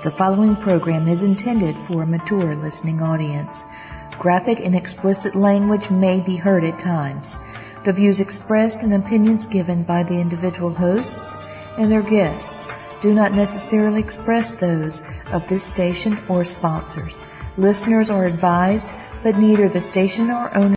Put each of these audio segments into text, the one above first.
The following program is intended for a mature listening audience. Graphic and explicit language may be heard at times. The views expressed and opinions given by the individual hosts and their guests do not necessarily express those of this station or sponsors. Listeners are advised, but neither the station or owner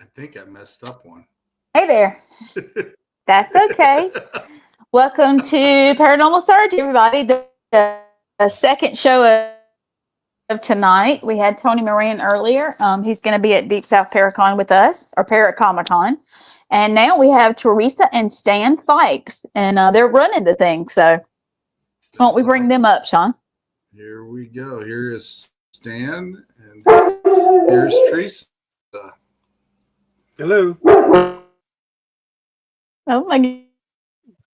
I think I messed up one. Hey there. That's okay. Welcome to Paranormal Surge, everybody. The second show of tonight. We had Tony Moran earlier. He's going to be at Deep South Para-Con with us, or Para-Comi-Con. And now we have Teresa and Stan Fikes, and they're running the thing. So why don't we bring them up, Shawn? Here we go. Here is Stan, and here's Teresa. Hello. Oh my goodness.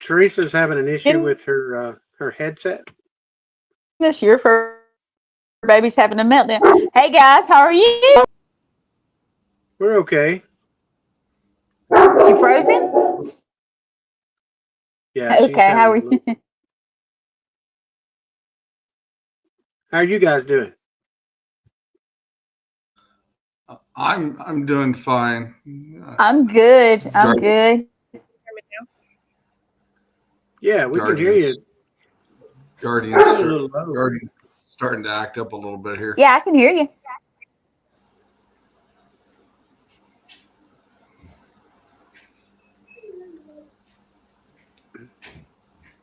Teresa's having an issue with her headset. Your fur baby's having a meltdown. Hey guys, how are you? We're okay. Is she frozen? Yeah. Okay, how are you? How are you guys doing? I'm doing fine. I'm good. I'm good. Yeah, we can hear you. Guardian's A little low. starting to act up a little bit here. Yeah, I can hear you.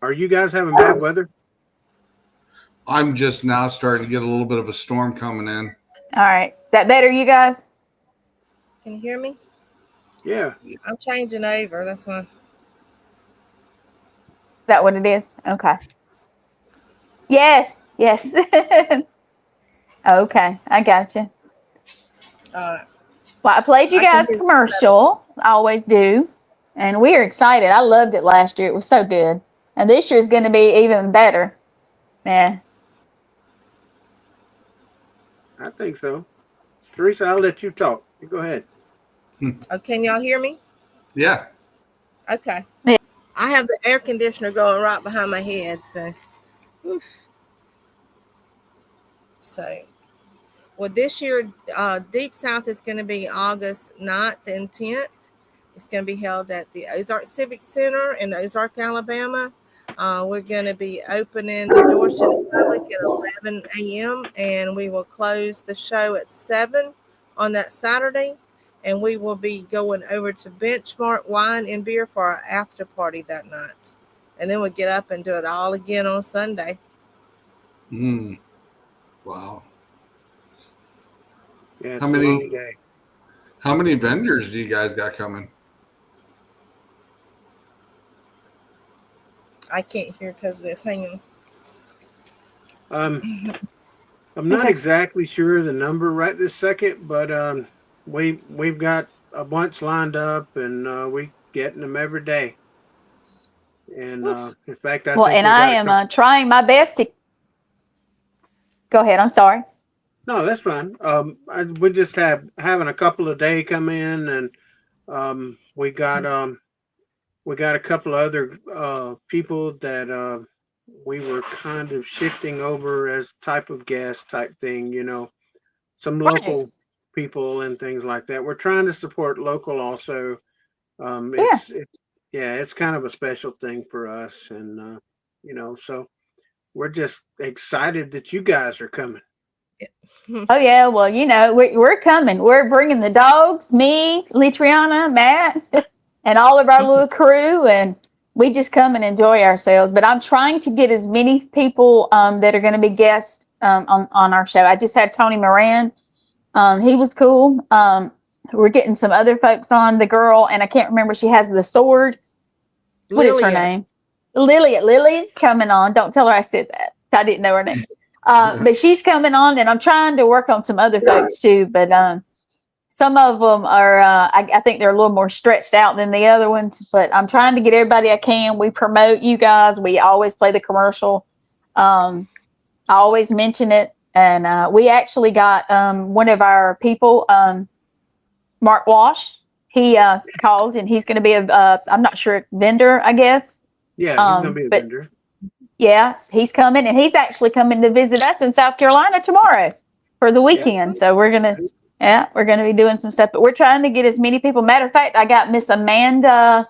Are you guys having bad weather? I'm just now starting to get a little bit of a storm coming in. All right. That better, you guys? Can you hear me? Yeah. I'm changing over. That's why. Is that what it is? Okay. Yes. Yes. Okay. I got you. Well, I played you guys commercial. I always do. And we're excited. I loved it last year. It was so good. And this year is going to be even better. Yeah. I think so. Teresa, I'll let you talk. You go ahead. Oh, can y'all hear me? Yeah. Okay. Yeah. I have the air conditioner going right behind my head, so. Oof. So, well, this year, Deep South is going to be August 9th and 10th. It's going to be held at the Ozark Civic Center in Ozark, Alabama. We're going to be opening the doors to the public at 11 a.m. and we will close the show at 7 on that Saturday. And we will be going over to Benchmark Wine and Beer for our after party that night. And then we'll get up and do it all again on Sunday. Wow. Yeah, How many vendors do you guys got coming? I can't hear because of this. Hang on. I'm not exactly sure of the number right this second, but we've got a bunch lined up, and we getting them every day. And in fact, I think I am trying my best to. Go ahead. I'm sorry. No, that's fine. We just having a couple of day come in, and we got a couple of other people that we were kind of shifting over as type of guest type thing, some local people and things like that. We're trying to support local also. It's kind of a special thing for us, and so we're just excited that you guys are coming. Oh yeah, well, we're coming. We're bringing the dogs, me, Litriana, Matt, and all of our little crew, and we just come and enjoy ourselves. But I'm trying to get as many people that are going to be guests on our show. I just had Tony Moran. He was cool. We're getting some other folks on. The girl, and I can't remember. She has the sword. What is her name? Lily's coming on. Don't tell her I said that. I didn't know her name. But she's coming on, and I'm trying to work on some other folks too. But some of them are, I think they're a little more stretched out than the other ones. But I'm trying to get everybody I can. We promote you guys. We always play the commercial. I always mention it. And we actually got one of our people, Mark Walsh. He called, and he's going to be I'm not sure, vendor, I guess. Yeah, he's going to be a vendor. Yeah, he's coming, and he's actually coming to visit us in South Carolina tomorrow for the weekend. Yeah, so we're gonna be doing some stuff. But we're trying to get as many people. Matter of fact, I got Miss Amanda.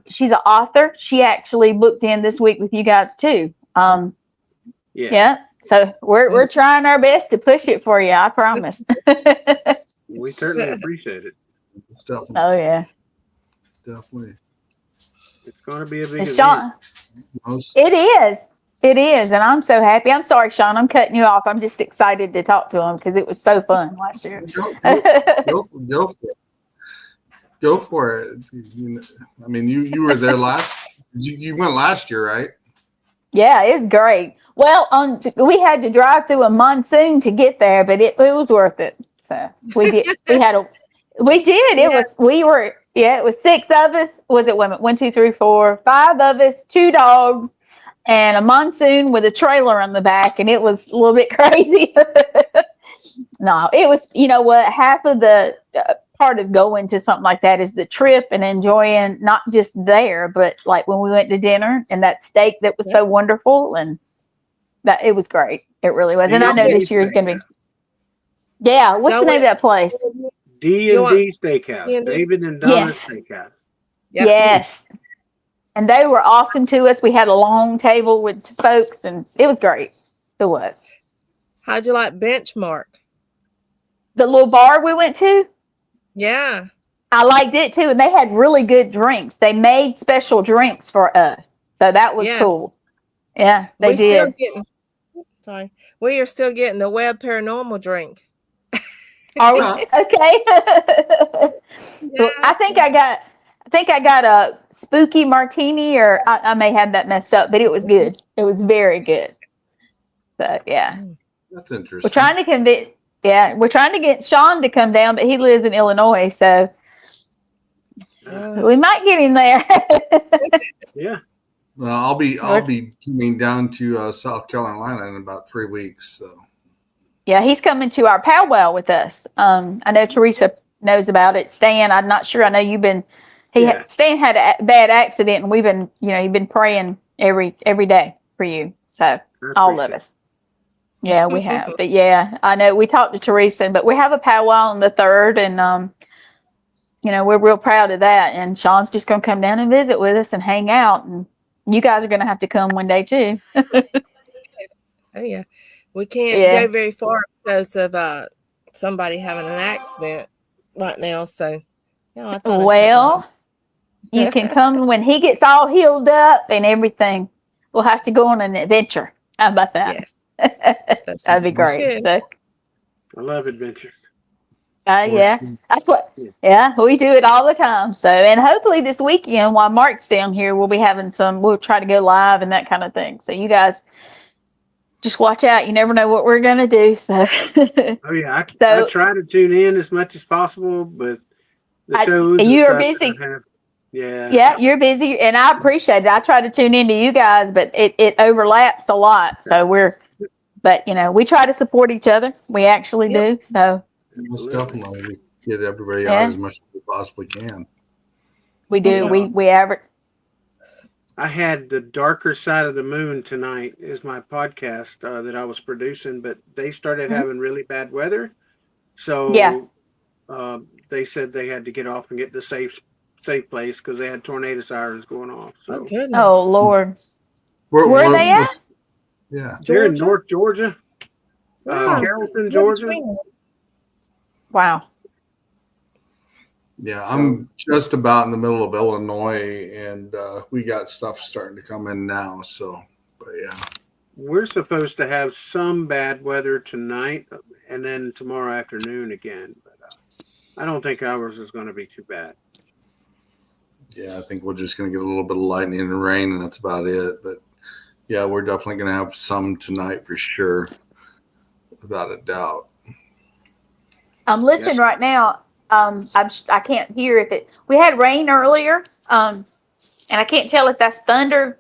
She's an author. She actually booked in this week with you guys too. Yeah. So we're trying our best to push it for you. I promise. We certainly appreciate it. Definitely. Oh yeah. Definitely. It's going to be a big Shawn, It is, and I'm so happy. I'm sorry, Shawn, I'm cutting you off. I'm just excited to talk to him because it was so fun last year. Go for it. I mean, you were there you went last year, right? Yeah, it's great. Well, we had to drive through a monsoon to get there, but it was worth it. So we did. We did. It was 6 of us. Was it 1, 2, 3, 4, 5 of us, 2 dogs, and a monsoon with a trailer on the back, and it was a little bit crazy. No, it was, what, half of the part of going to something like that is the trip and enjoying not just there, but like when we went to dinner and that steak that was so wonderful, and that it was great. It really was. And I know this year is going to be. Yeah. What's the name of that place? D&D Steakhouse. David and Donna's Steakhouse. Yep. Yes. And they were awesome to us. We had a long table with folks, and it was great. It was. How'd you like Benchmark? The little bar we went to? Yeah. I liked it too. And they had really good drinks. They made special drinks for us. So that was cool. Yeah, they did. We are still getting the Web Paranormal drink. Are we? Okay. Well, I think I got a spooky martini, or I may have that messed up, but it was good. It was very good. But yeah. That's interesting. We're trying to get Shawn to come down, but he lives in Illinois, so we might get him there. Yeah. Well, I'll be coming down to South Carolina in about 3 weeks. So. Yeah, he's coming to our powwow with us. I know Teresa knows about it. Stan, I'm not sure. I know you've been. Stan had a bad accident, and we've been, you've been praying every day for you. So all of us. Yeah, we have. But yeah, I know we talked to Teresa, but we have a powwow on the 3rd, and we're real proud of that. And Shawn's just going to come down and visit with us and hang out, and you guys are going to have to come one day too. Oh yeah, we can't Yeah. go very far because of somebody having an accident right now. So, no, I thought Well, you can come when he gets all healed up and everything. We'll have to go on an adventure. How about that? Yes, That'd be great. good. So, I love adventures. yeah, that's what. Yeah, we do it all the time. So, and hopefully this weekend, while Mark's down here, we'll be having some. We'll try to go live and that kind of thing. So, you guys just watch out. You never know what we're gonna do. So, Oh yeah, I try to tune in as much as possible, but the shows and you are stuff busy. that I have, yeah. Yeah, you're busy, and I appreciate it. I try to tune into you guys, but it overlaps a lot. So but we try to support each other. We actually do. So most definitely get everybody out as much as we possibly can. We do. We average. I had The Darker Side of the Moon tonight is my podcast that I was producing, but they started having really bad weather. So they said they had to get off and get the safe place because they had tornado sirens going off. So. Oh, goodness. Oh, Lord. Where are they at? Yeah. They're in North Georgia. Carrollton, Georgia. Wow. Yeah, I'm just about in the middle of Illinois, and we got stuff starting to come in now. So, but yeah, we're supposed to have some bad weather tonight, and then tomorrow afternoon again. But I don't think ours is going to be too bad. Yeah, I think we're just going to get a little bit of lightning and rain, and that's about it. But yeah, we're definitely going to have some tonight for sure, without a doubt. I'm listening right now. I can't hear if it. We had rain earlier, and I can't tell if that's thunder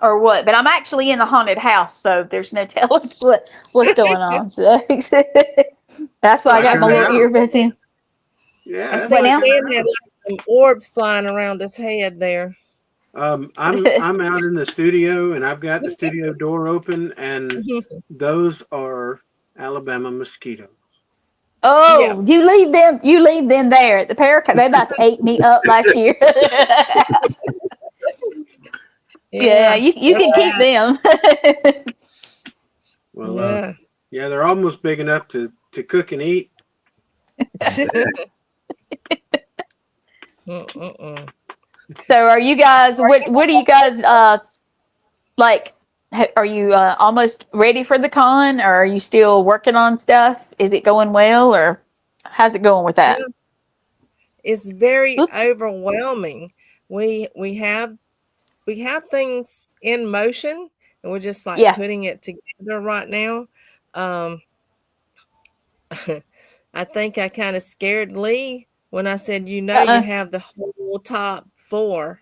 or what. But I'm actually in a haunted house, so there's no telling what's going on. So that's why I got my little earbuds in. Yeah, I see Stan had some orbs flying around his head there. I'm out in the studio, and I've got the studio door open, and those are Alabama mosquitoes. Oh, you leave them there at the Para-Comi. They about to ate me up last year. Yeah, you can keep them. Well, they're almost big enough to cook and eat. So are you guys, what do you guys, like, are you almost ready for the con, or are you still working on stuff? Is it going well, or how's it going with that? It's very overwhelming. We have things in motion, and we're just like putting it together right now. I think I kind of scared Lee when I said, you have the whole top 4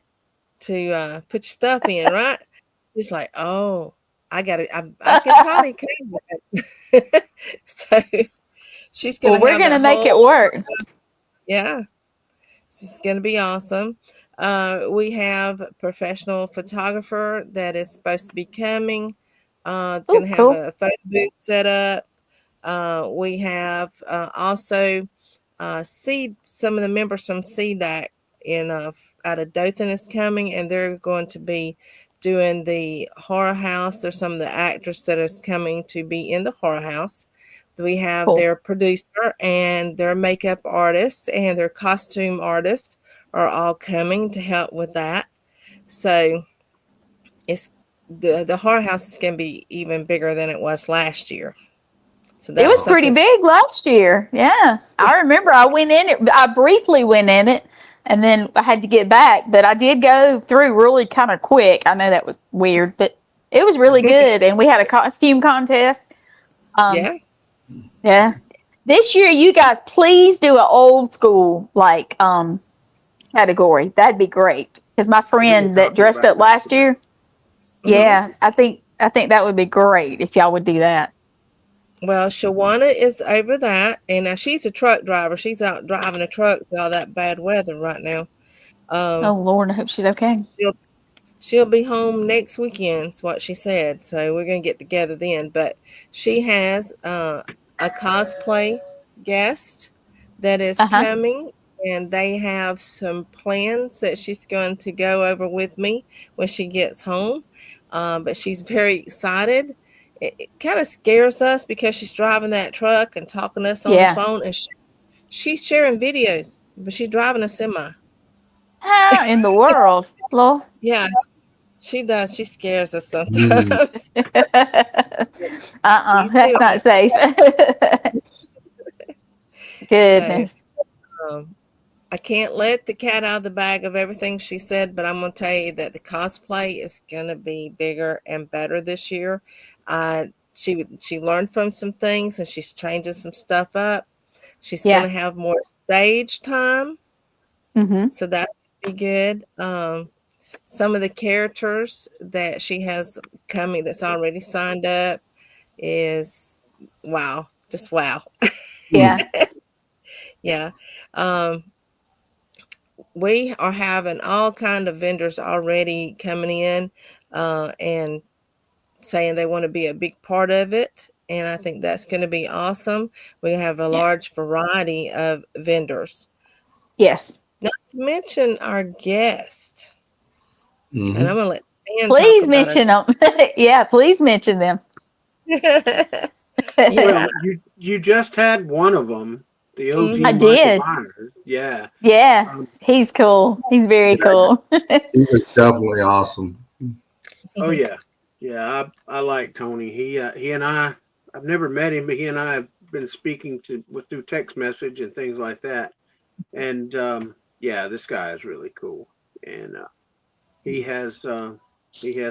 to put your stuff in, right? She's like, oh, I could probably carry that. So she's gonna. Well, we're gonna make it work. Yeah, this is gonna be awesome. We have a professional photographer that is supposed to be coming. Gonna have a photo booth set up. We have also some of the members from CDAC out of Dothan is coming, and they're going to be doing the horror house. There's some of the actors that is coming to be in the horror house. We have their producer and their makeup artist and their costume artist are all coming to help with that. So it's the horror house is going to be even bigger than it was last year. So it was pretty big last year. Yeah. I remember I went in it. I briefly went in it, and then I had to get back, but I did go through really kind of quick. I know that was weird, but it was really good. And we had a costume contest. Yeah. This year, you guys, please do an old school category. That'd be great. Because my friend that dressed up last year, I think that would be great if y'all would do that. Well, Shawana is over that, and she's a truck driver. She's out driving a truck with all that bad weather right now. Oh Lord, I hope she's okay. She'll be home next weekend, is what she said. So we're gonna get together then. But she has a cosplay guest that is coming, and they have some plans that she's going to go over with me when she gets home. But she's very excited. It kind of scares us because she's driving that truck and talking to us on the phone, and she's sharing videos, but she's driving a semi. How in the world, Lord? Yeah, she does. She scares us Mm. sometimes. She's That's not safe. so Goodness. um, I can't let the cat out of the bag of everything she said, but I'm going to tell you that the cosplay is going to be bigger and better this year. She learned from some things, and she's changing some stuff up. She's going to have more stage time, so that's going to be good. Some of the characters that she has coming that's already signed up is wow, just wow. Yeah. Yeah. We are having all kind of vendors already coming in and saying they want to be a big part of it. And I think that's going to be awesome. We have a large variety of vendors. Yes. Not to mention our guests. Mm-hmm. And I'm going to let Stan Please talk about mention them. Yeah, please mention them. it. Well, you just had one of them, the OG I Michael did. Myers. Yeah. Yeah. He's cool. He's very cool. He was definitely awesome. Oh yeah, yeah. I like Tony. He and I've never met him, but he and I have been speaking through text message and things like that. And yeah, this guy is really cool, and he has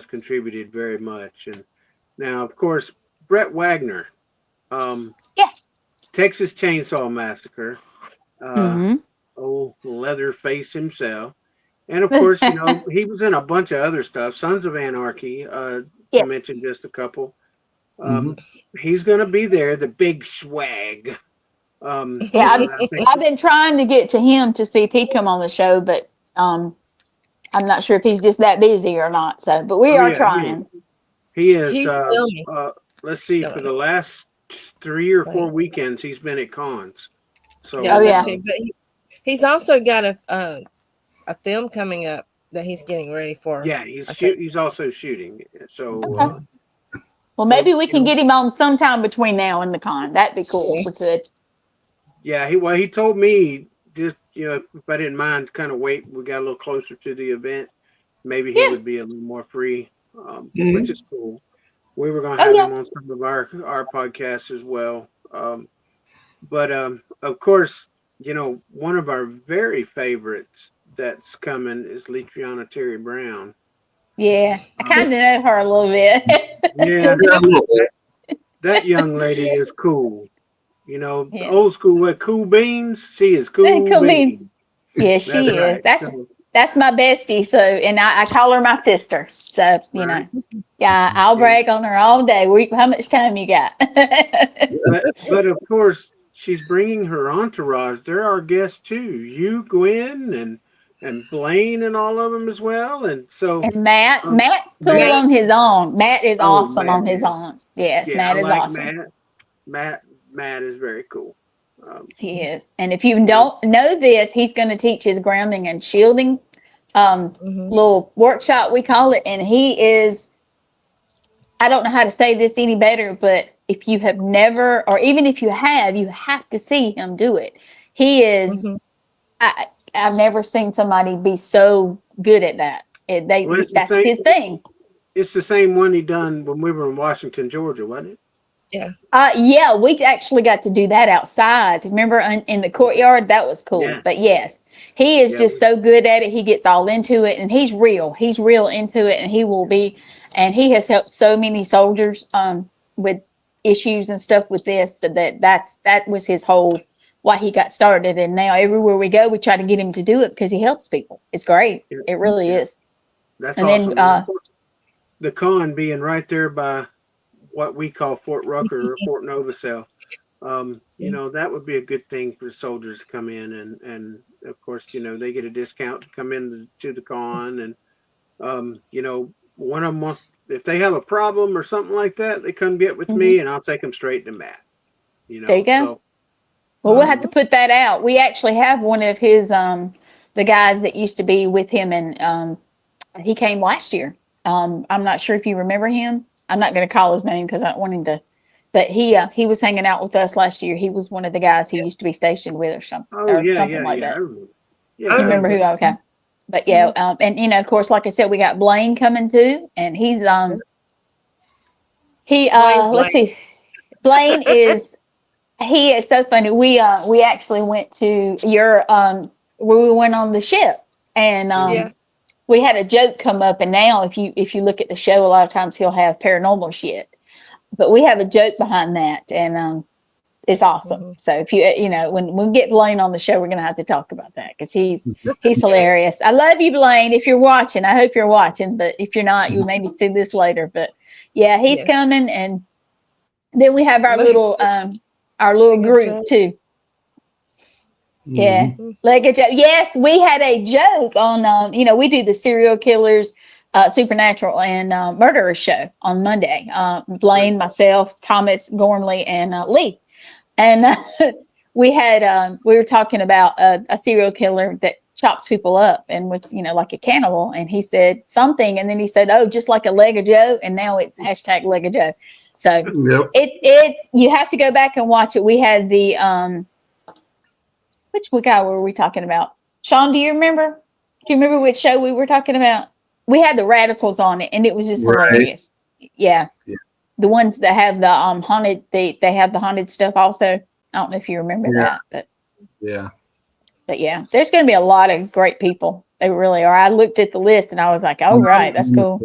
contributed very much. And now, of course, Brett Wagner, Yeah. Texas Chainsaw Massacre, Mm-hmm. old Leatherface himself. And of course, you know, he was in a bunch of other stuff, Sons of Anarchy, to Yes. mention just a couple. Mm-hmm. He's going to be there, the big swag. Yeah, You know, I think, I've been trying to get to him to see if he'd come on the show, but I'm not sure if he's just that busy or not. So, but we oh are yeah, trying. he is. He's filming. Let's see, for the last 3 or 4 weekends, he's been at cons. So, Yeah, Oh, yeah. too. But he's also got a film coming up that he's getting ready for. yeah, he's also shooting. So, Okay. Well, maybe we can get him on sometime between now and the con. That'd be cool if we could. yeah, he told me just, you know, if I didn't mind kind of wait, we got a little closer to the event, maybe he would be a little more free, which is cool. We were going to have him on some of our podcasts as well. But of course, you know, one of our very favorites that's coming is Litriana Terry Brown. Yeah, I kind of know her a little bit. Yeah, that young lady is cool. You know, Yeah. old school with cool beans. She is cool Cool beans. beans. Yeah, she That's is. right. That's my bestie. So, and I call her my sister. So, you know, yeah, I'll brag on her all day. How much time you got? but of course, she's bringing her entourage. They're our guests too. You, Gwen, and Blaine, and all of them as well. And so, And Matt's cool on his own. Matt is awesome Matt on his own. Yes, yeah, Matt I is like awesome. Matt is very cool. He is. And if you don't know this, he's going to teach his grounding and shielding little workshop, we call it. And he is, I don't know how to say this any better, but if you have never, or even if you have to see him do it. He is, I've never seen somebody be so good at that. That's his thing. It's the same one he done when we were in Washington, Georgia, wasn't it? Yeah. Yeah, we actually got to do that outside. Remember in the courtyard? That was cool. Yeah. But yes, he is just so good at it. He gets all into it, and he's real. He's real into it, and he will be. And he has helped so many soldiers with issues and stuff with this. So that was his whole why he got started. And now everywhere we go, we try to get him to do it because he helps people. It's great. It really is. That's and awesome. Then the con being right there by what we call Fort Rucker or Fort Novacell, you know, that would be a good thing for soldiers to come in, and of course, you know, they get a discount to come in to the con, and you know, one of them wants, if they have a problem or something like that, they come get with me, and I'll take them straight to Matt. You know, there you go. So Well, we'll have to put that out. We actually have one of his, the guys that used to be with him, and he came last year. I'm not sure if you remember him. I'm not going to call his name because I don't want him to. But he was hanging out with us last year. He was one of the guys he used to be stationed with, or something, like that. Yeah, you remember who? Okay, but yeah, and of course, like I said, we got Blaine coming too, and he's let's see, Blaine is. He is so funny. We actually went to your where we went on the ship, and we had a joke come up. And now, if you look at the show, a lot of times he'll have paranormal shit, but we have a joke behind that, and it's awesome. So if when we get Blaine on the show, we're gonna have to talk about that because he's hilarious. I love you, Blaine. If you're watching, I hope you're watching. But if you're not, you maybe see this later. But yeah, he's coming, and then we have our little group too. Yeah, like a joke. Yes, we had a joke on. We do the serial killers, supernatural, and murderer show on Monday. Blaine, myself, Thomas Gormley, and Lee, and we were talking about a serial killer that chops people up and was like a cannibal. And he said something, and then he said, "Oh, just like a leg of Joe," and now it's hashtag leg of Joe. So it's you have to go back and watch it. We had the which guy were we talking about? Shawn, do you remember? Do you remember which show we were talking about? We had the Radicals on it, and it was just hilarious. Yeah. The ones that have the haunted, they have the haunted stuff also. I don't know if you remember that, but yeah, there's going to be a lot of great people. They really are. I looked at the list and I was like, "Oh, right, that's cool."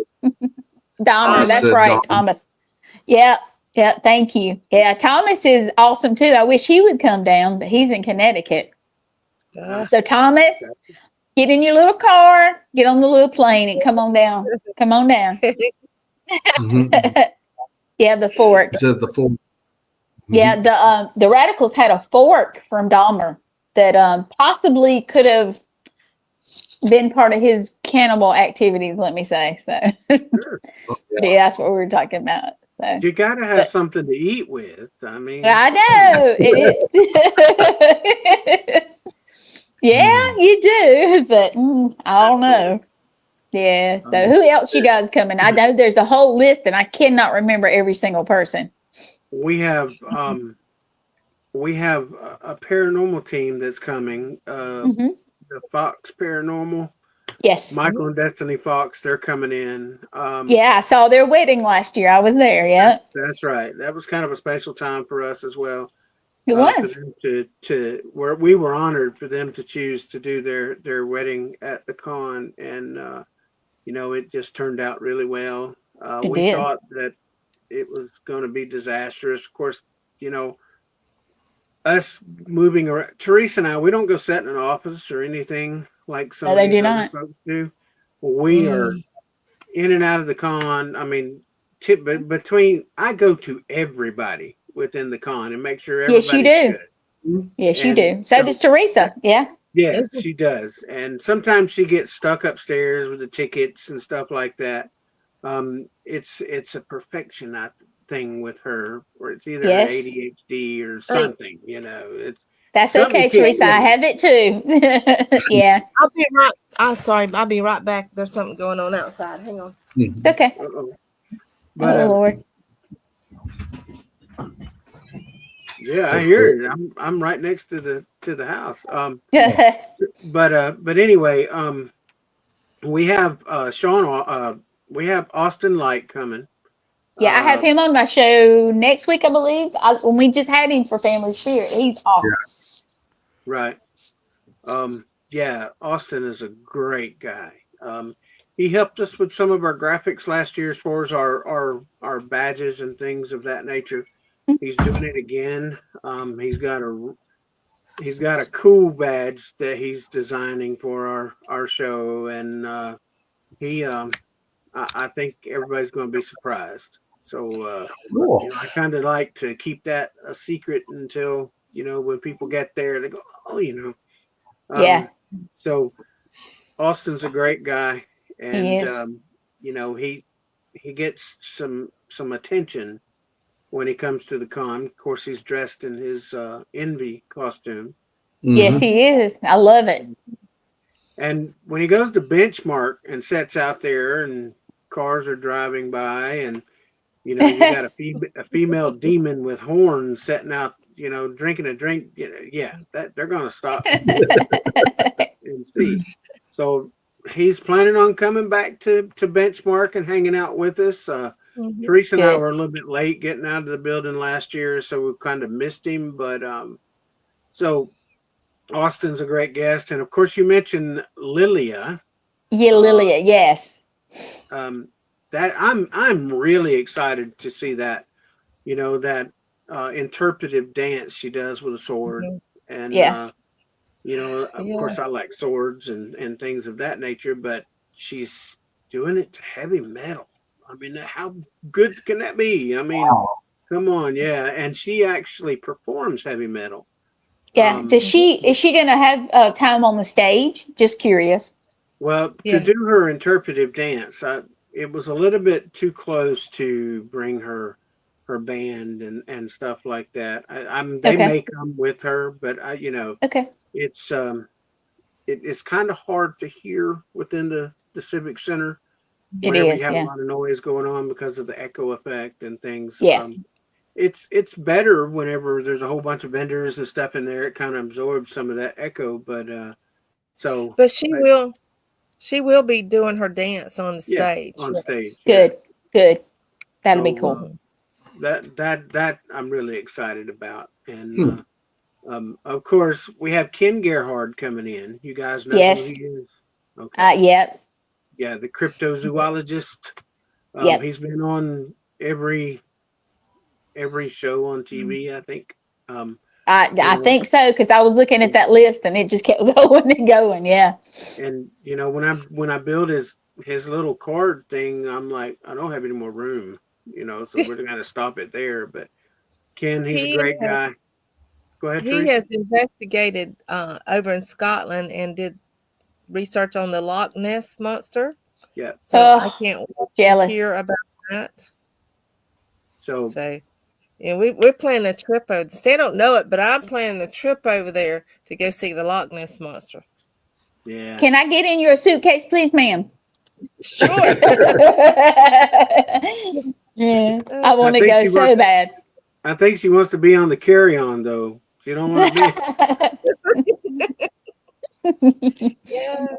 Dahmer, that's right, Thomas. Yeah, thank you. Yeah, Thomas is awesome too. I wish he would come down, but he's in Connecticut. So Thomas, get in your little car, get on the little plane, and come on down. Come on down. Yeah, the fork. Is it the fork? Yeah, the Radicals had a fork from Dahmer that possibly could have been part of his cannibal activities. Let me say so. Yeah, that's what we were talking about. So you got to have something to eat with. I mean, I know it is. Yeah, you do, but I don't know. Yeah. So who else you guys coming? I know there's a whole list, and I cannot remember every single person. We have a paranormal team that's coming. The Fox Paranormal. Yes. Michael and Destiny Fox, they're coming in. Yeah, I saw their wedding last year. I was there. Yeah. That's right. That was kind of a special time for us as well. It was. For them where we were honored for them to choose to do their wedding at the con, and it just turned out really well. We thought that it was going to be disastrous. Of course, us moving around. Teresa and I, we don't go sit in an office or anything like some of these other folks do. We are in and out of the con. I mean, I go to everybody within the con and make sure everybody's good. Yes, you do. So does Teresa. Yeah. Yeah, she does. And sometimes she gets stuck upstairs with the tickets and stuff like that. It's a perfection thing with her, or it's either ADHD or something. That's okay, Teresa. I have it too. Yeah. I'll be right. I'm sorry. I'll be right back. There's something going on outside. Hang on. Okay. But, Lord. Yeah, I hear it. I'm right next to the house. But anyway, we have Shawn. We have Austin Light coming. Yeah, I have him on my show next week, I believe. When we just had him for Family Spirit, he's awesome. Right. Yeah, Austin is a great guy. He helped us with some of our graphics last year as far as our badges and things of that nature. He's doing it again. He's got a cool badge that he's designing for our show, and I think everybody's going to be surprised. So I kind of like to keep that a secret until when people get there, they go, yeah. So Austin's a great guy, and he is. he gets some attention when he comes to the con. Of course, he's dressed in his Envy costume. Yes, he is. I love it. And when he goes to Benchmark and sets out there, and cars are driving by, and you got a female demon with horns setting out, drinking a drink. That they're gonna stop and see. So he's planning on coming back to Benchmark and hanging out with us. Teresa and I were a little bit late getting out of the building last year, so we kind of missed him. But so Austin's a great guest, and of course you mentioned Lilia. Yeah, Lilia, yes. That I'm really excited to see that. That interpretive dance she does with a sword, and of course I like swords and things of that nature, but she's doing it to heavy metal. I mean, how good can that be? I mean, come on, and she actually performs heavy metal. Yeah. Is she going to have time on the stage? Just curious. Well, to do her interpretive dance, it was a little bit too close to bring her band and stuff like that. They may come with her, but it's it's kind of hard to hear within the Civic Center whenever you have a lot of noise going on because of the echo effect and things. Yes. It's better whenever there's a whole bunch of vendors and stuff in there. It kind of absorbs some of that echo, but she will be doing her dance on the stage. On stage. Good. That'll be cool. That I'm really excited about. And of course we have Ken Gerhard coming in. You guys know who he is? Okay. Yep. Yeah, the cryptozoologist. He's been on every show on TV, I think. I think so, because I was looking at that list and it just kept going and going. Yeah. And when I build his little card thing, I'm like, I don't have any more room, so we're gonna stop it there. But Ken, he's a great guy. Go ahead. He has investigated over in Scotland and did research on the Loch Ness monster. Yeah. So I can't wait to hear about that. So yeah, we're planning a trip over. They don't know it, but I'm planning a trip over there to go see the Loch Ness monster. Yeah. Can I get in your suitcase, please, ma'am? Sure. Yeah, I want to go so bad. I think she wants to be on the carry-on, though. She don't want to be.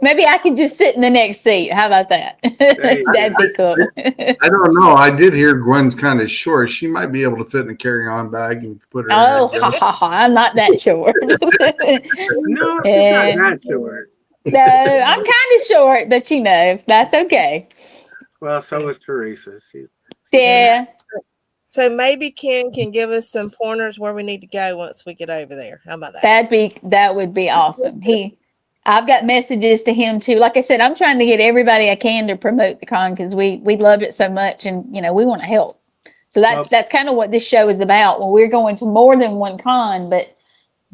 Maybe I can just sit in the next seat. How about that? That'd be cool. I don't know. I did hear Gwen's kind of short. She might be able to fit in a carry-on bag and put her. I'm not that short. No, she's not that short. No, I'm kind of short, but that's okay. Well, so is Teresa. Yeah. So maybe Ken can give us some pointers where we need to go once we get over there. How about that? That would be awesome. I've got messages to him too. Like I said, I'm trying to get everybody I can to promote the con because we loved it so much, and we want to help. So that's kind of what this show is about. Well, we're going to more than one con, but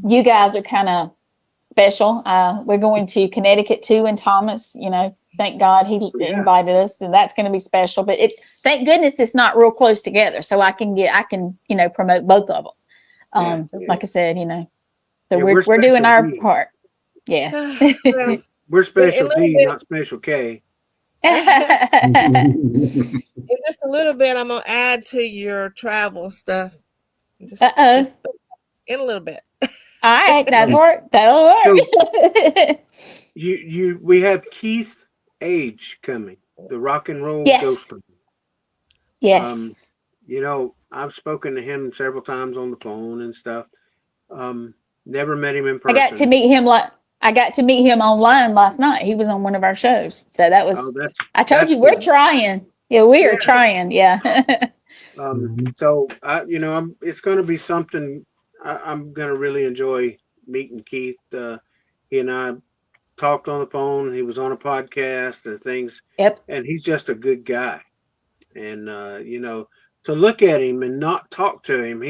you guys are kind of special. We're going to Connecticut too, and Thomas. Thank God he invited us, and that's going to be special. But thank goodness it's not real close together, so I can promote both of them. Like I said, so we're doing our part. Yeah. Well, we're special D, not special K. In just a little bit, I'm gonna add to your travel stuff. Just in a little bit. All right, that'll work. So, we have Keith Age coming, the rock and roll ghost. Yes. I've spoken to him several times on the phone and stuff. Never met him in person. I got to meet him online last night. He was on one of our shows. So that was I told you we're trying. Yeah, we are trying. Yeah. So it's going to be something I'm going to really enjoy meeting Keith. He and I talked on the phone. He was on a podcast and things. Yep. And he's just a good guy. And to look at him and not talk to him,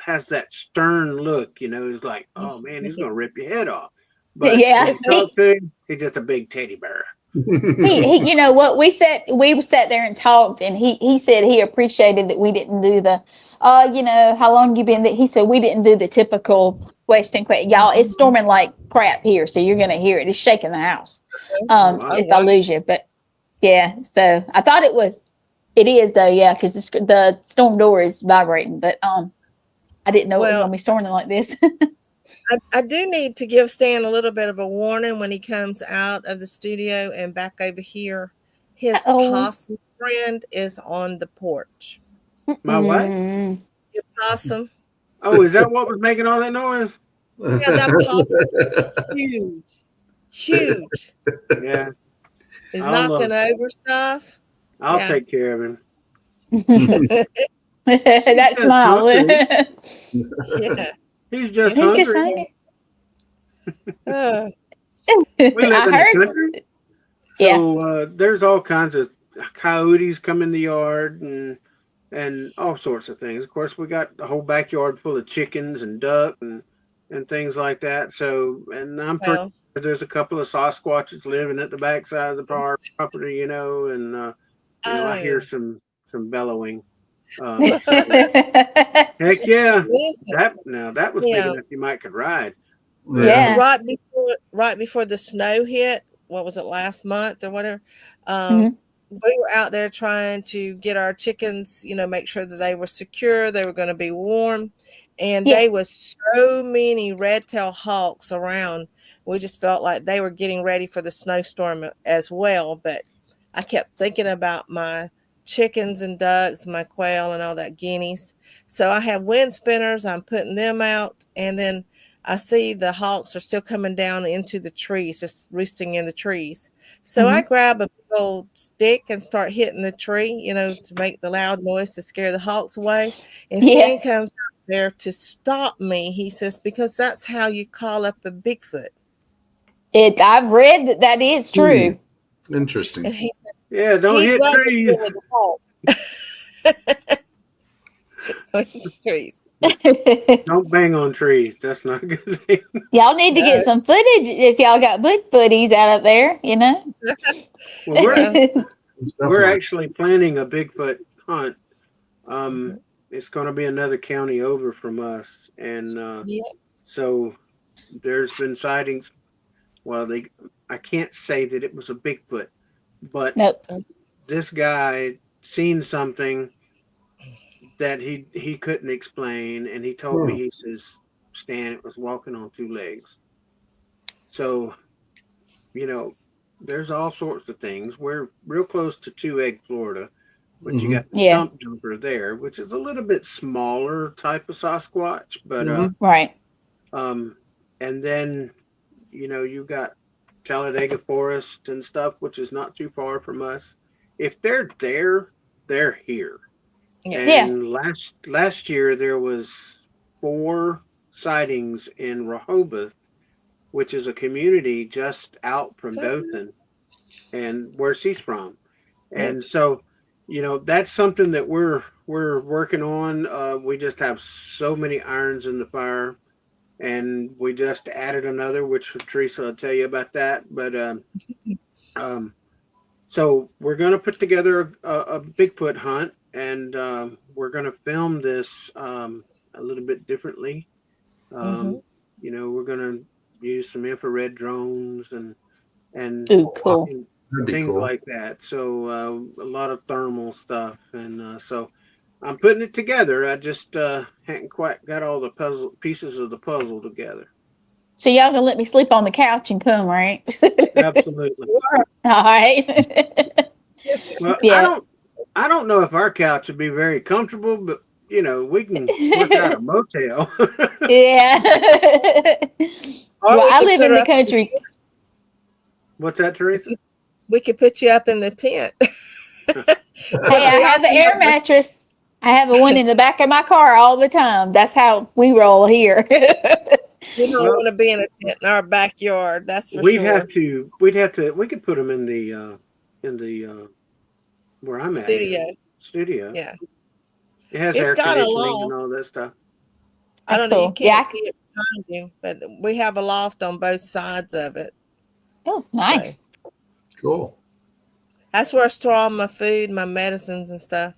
has that stern look. He's like, oh man, he's going to rip your head off. But when you talk to him, he's just a big teddy bear. He, you know what, we sat there and talked, and he said he appreciated that we didn't do the, you know, how long you been there? He said we didn't do the typical question. Y'all, it's storming like crap here, so you're gonna hear it. It's shaking the house. Wow. If I lose you, but yeah. So I thought it is though, yeah, because the storm door is vibrating, but I didn't know it was gonna be storming like this. I do need to give Stan a little bit of a warning when he comes out of the studio and back over here. His possum friend is on the porch. My what? Your possum. Oh, is that what was making all that noise? Yeah, that possum is huge. Yeah. He's knocking over stuff. I'll take care of him. That smile. Yeah. He's just hungry. We live in the country. So there's all kinds of coyotes come in the yard and all sorts of things. Of course, we got the whole backyard full of chickens and duck and things like that. So, and I'm pretty sure there's a couple of Sasquatches living at the backside of the property, you know, and you know, I hear some bellowing. Heck yeah! That was big enough you might could ride. Yeah. Right before the snow hit, what was it, last month or whatever? We were out there trying to get our chickens, you know, make sure that they were secure, they were going to be warm, and there was so many red-tailed hawks around. We just felt like they were getting ready for the snowstorm as well. But I kept thinking about my chickens and ducks, my quail and all that guineas. So I have wind spinners. I'm putting them out, and then I see the hawks are still coming down into the trees, just roosting in the trees. So I grab a big old stick and start hitting the tree, you know, to make the loud noise to scare the hawks away. And Stan comes out there to stop me. He says, because that's how you call up a Bigfoot. I've read that is true. Interesting. And he says, yeah, don't hit trees. Trees. Don't bang on trees. That's not a good thing. Y'all need to get some footage if y'all got Bigfooties out up there, you know. Well, we're actually planning a Bigfoot hunt. It's going to be another county over from us, and so there's been sightings. Well, I can't say that it was a Bigfoot, but this guy seen something that he couldn't explain, and he told me, he says, Stan, it was walking on two legs. So, you know, there's all sorts of things. We're real close to Two Egg, Florida, but you got the stump jumper there, which is a little bit smaller type of Sasquatch, but right. And then, you know, you got Talladega Forest and stuff, which is not too far from us. If they're there, they're here. And last year there was 4 sightings in Rehoboth, which is a community just out from Dothan, and where she's from. And so, you know, that's something that we're working on. We just have so many irons in the fire, and we just added another, which Teresa will tell you about that. But so we're going to put together a Bigfoot hunt, and we're going to film this a little bit differently. You know, we're going to use some infrared drones and cool. things like that. So a lot of thermal stuff, and so I'm putting it together. I just hadn't quite got all the pieces of the puzzle together. So y'all gonna let me sleep on the couch and come, right? Absolutely. All right. Well, I don't know if our couch would be very comfortable, but you know, we can work out a motel. Yeah. Well, I live in the country. What's that, Teresa? We could put you up in the tent. Hey, I have an air mattress. I have one in the back of my car all the time. That's how we roll here. We don't want to be in a tent in our backyard. That's for sure. We could put them in the where I'm studio. At. Studio. Yeah. It has air conditioning and all that stuff. I don't know. You can't see it behind you, but we have a loft on both sides of it. Oh, nice. Cool. That's where I store all my food, my medicines and stuff.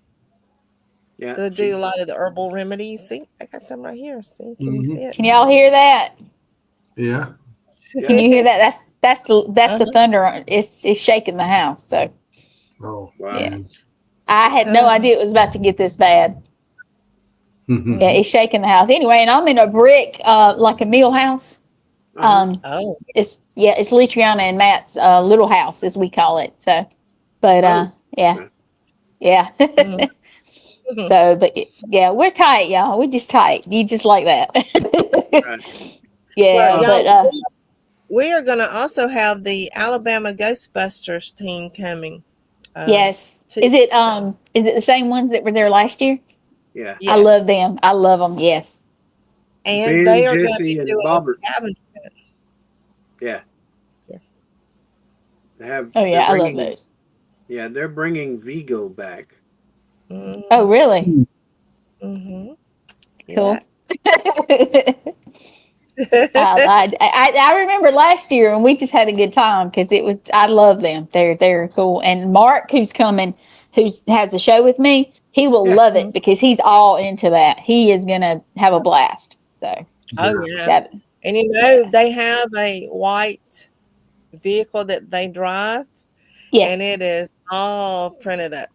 Yeah. 'Cause I do a lot of the herbal remedies. See, I got some right here. See, can you see it? Can y'all hear that? Yeah. Can you hear that? That's the Uh-huh. thunder. It's shaking the house. So Oh, Wow. yeah, I had no idea it was about to get this bad. Yeah, it's shaking the house anyway. And I'm in a brick, like a meal house. Oh. It's Litriana and Matt's little house, as we call it. So, but yeah. Mhm. So, but yeah, we're tight, y'all. We're just tight. You just like that. Right. Yeah, Well, y'all, but we are going to also have the Alabama Ghostbusters team coming. yes. too. Is it the same ones that were there last year? Yeah. I Yes. love them. I love them. Yes. And Ben, they are going to be Jesse, and doing a Bobbert. scavenger hunt. Yeah. Yeah. Oh yeah, I love bringing, those. Yeah, they're bringing Vigo back. Mhm. Oh really? Mhm. Cool. Yeah. I remember last year and we just had a good time because it was. I love them. They're cool. And Mark, who's coming, has a show with me, he will Yeah. love it because he's all into that. He is gonna have a blast. So Oh yeah. that And you know, they have a white vehicle that they drive, and yes. it is all printed up.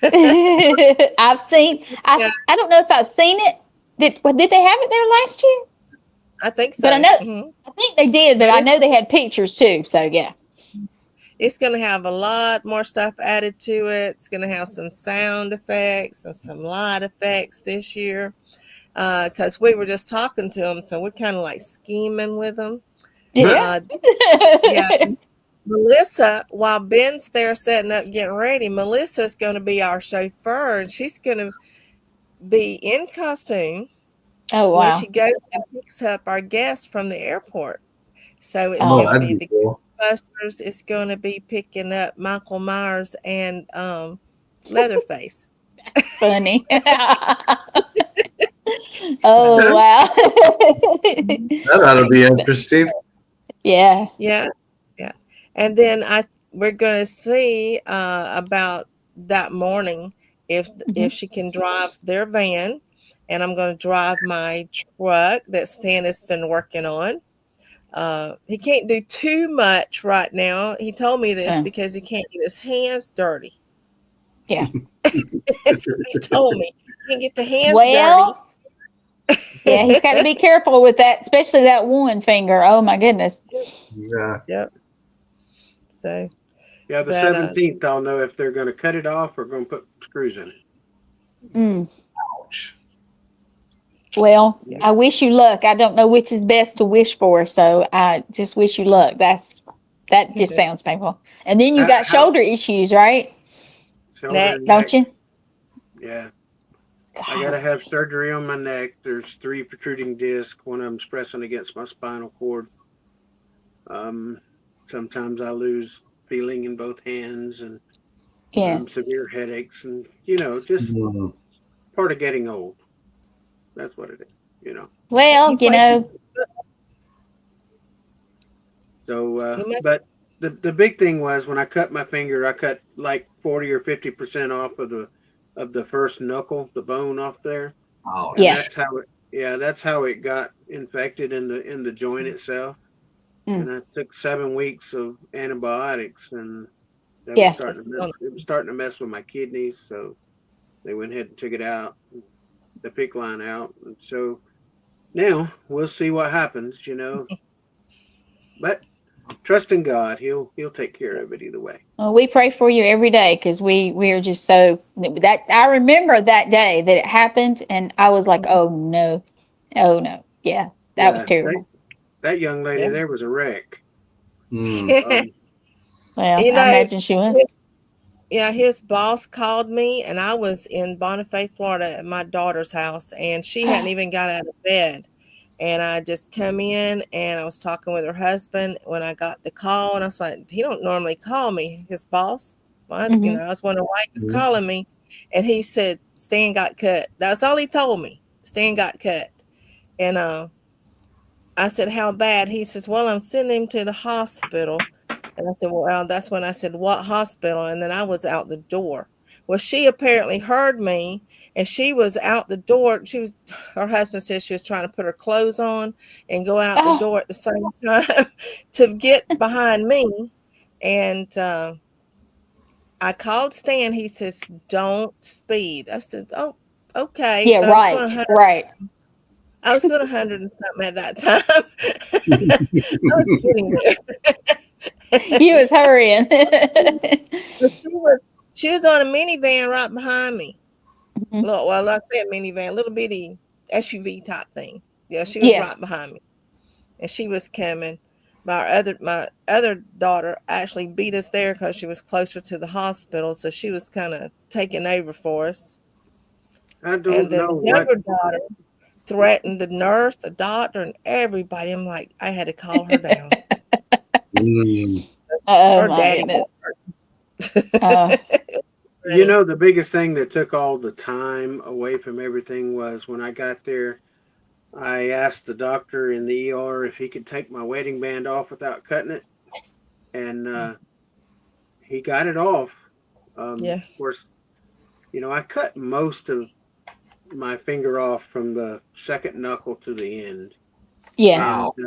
I've seen. Yeah, I don't know if I've seen it. Did they have it there last year? I think But I so. know. Mhm. I think they did. But But I know they had pictures too. So yeah. it's going to have a lot more stuff added to it. It's going to have some sound effects and some light effects this year. Because we were just talking to them, so we're kind of like scheming with them. Yeah. Yeah, Melissa, while Ben's there setting up, getting ready, Melissa's going to be our chauffeur, and she's going to be in costume Oh when she wow. goes and picks up our guests from the airport. So it's Oh, going to that'd be be the cool. Ghostbusters. It's going to be picking up Michael Myers and Leatherface. Funny. So Oh wow. That ought to be interesting. Yeah. yeah, yeah, and then we're going to see about that morning if she can drive their van, and I'm going to drive my truck that Stan has been working on. He can't do too much right now. He told me this because he can't get his hands dirty. Yeah. That's what he told me. He can't get the hands dirty. Well, yeah, he's got to be careful with that, especially that one finger. Oh my goodness. Yeah. Yep. So Yeah, the 17th, I'll know if they're going to cut it off or going to put screws in it. Mm. Ouch. Well, I wish you luck. I don't know which is best to wish for, so I just wish you luck. That just sounds painful. And then you got shoulder issues, right? Shoulder and Don't you? Yeah. God. I got to have surgery on my neck. There's 3 protruding discs. One of them's pressing against my spinal cord. Sometimes I lose feeling in both hands and severe headaches and, just part of getting old. That's what it is, Well, So, but the big thing was when I cut my finger, I cut like 40 or 50% off of the first knuckle, the bone off there. Oh, and yeah. that's how it got infected in the joint itself. And I took 7 weeks of antibiotics, and that was starting to mess with my kidneys. So they went ahead and took it out, the PICC line out. And so now we'll see what happens, But trust in God, He'll take care of it either way. Well, we pray for you every day because we are just so that I remember that day that it happened, and I was like, oh no, yeah, that was terrible. That young lady there was a wreck. Well, I imagine she was. Yeah, his boss called me, and I was in Bonifay, Florida, at my daughter's house, and she hadn't even got out of bed. And I just come in, and I was talking with her husband when I got the call, and I was like, he don't normally call me, his boss. Well, I was wondering why he was calling me, and he said Stan got cut. That's all he told me. Stan got cut, and I said, how bad? He says, well, I'm sending him to the hospital. And I said, well, that's when I said, what hospital? And then I was out the door. Well, she apparently heard me, and she was out the door. Her husband said she was trying to put her clothes on and go out the Oh, door at the same time to get behind me. And I called Stan. He says, don't speed. I said, oh, okay. yeah, But right, right. I was going 100 and something at that time. I was getting there. You was hurrying. But she was on a minivan right behind me. Mhm. Look, well, I said minivan, little bitty SUV type thing. Yeah, she was Yeah. right behind me, and she was coming. My other daughter actually beat us there because she was closer to the hospital, so she was kind of taking over for us. I And don't then know the what. younger daughter threatened the nurse, the doctor, and everybody. I'm like, I had to call her down. Oh Her my daddy goodness. was Uh, You know, the biggest thing that took all the time away from everything was when I got there, I asked the doctor in the ER if he could take my wedding band off without cutting it, and he got it off. Yeah. Of course, I cut most of my finger off from the second knuckle to the end, yeah.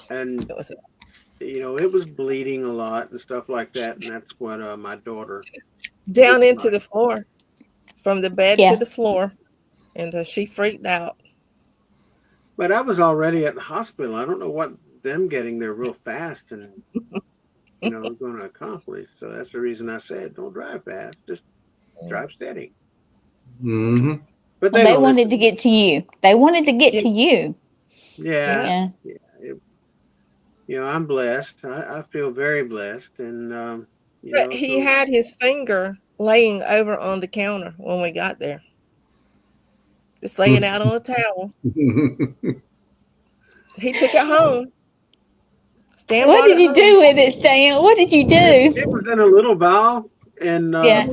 and It was it was bleeding a lot and stuff like that, and that's what my daughter down did. into the floor, from the bed to Yeah. the floor, and she freaked out. But I was already at the hospital. I don't know what them getting there real fast and going to accomplish. So that's the reason I said, don't drive fast, just drive steady. Mm-hmm. But Well, they they don't wanted listen. to get to you. They wanted to get Yeah. to you. Yeah, Yeah. I'm blessed. I feel very blessed, and But he so had his finger laying over on the counter when we got there, just laying out on a towel. He took it home. Stan What brought did it you home. do with it, Stan? What did you it do? was in a little vial, and Yeah.